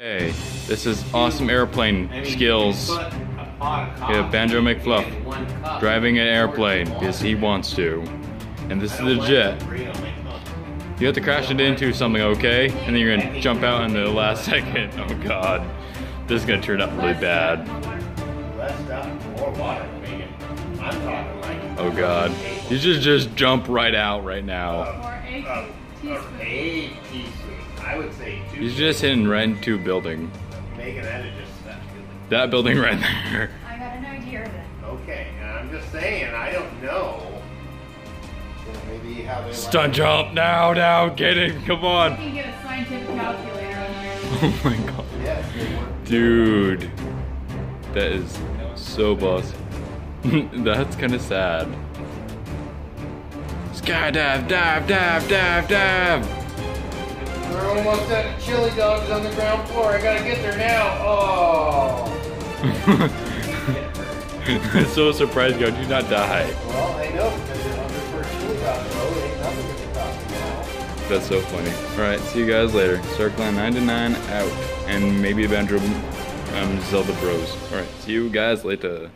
Hey, this is awesome airplane skills. Yeah, Banjo McFluff driving an airplane because he wants to. And this is legit. You have to crash it into something, okay? And then you're gonna jump out in the last second. Oh god. This is gonna turn out really bad. Oh god. You should just jump right out right now. I would say 2. He's just hitting right into a building. Making that is just that building. That building right there. I got an idea then. Okay, and I'm just saying, I don't know. Maybe how they Stunt jump now, get it, come on. You can get a scientific calculator on there. Oh my god. Yes, they were. Dude. That is so boss. That's kind of sad. Skydive, dive. We're almost at the chili dogs on the ground floor. I gotta get there now. Oh. I'm so surprised you did not die. Well, I know because you're on the first chili dog road. Ain't nothing to be talking now. That's so funny. Alright, see you guys later. Circling 99 out. And maybe a Banjo Zelda Bros. Alright, see you guys later.